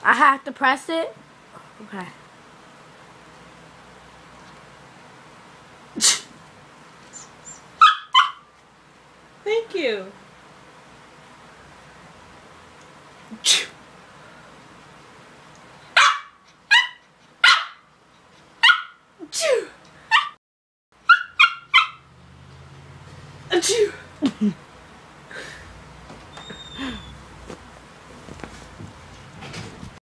I have to press it? Okay. Thank you. Achoo!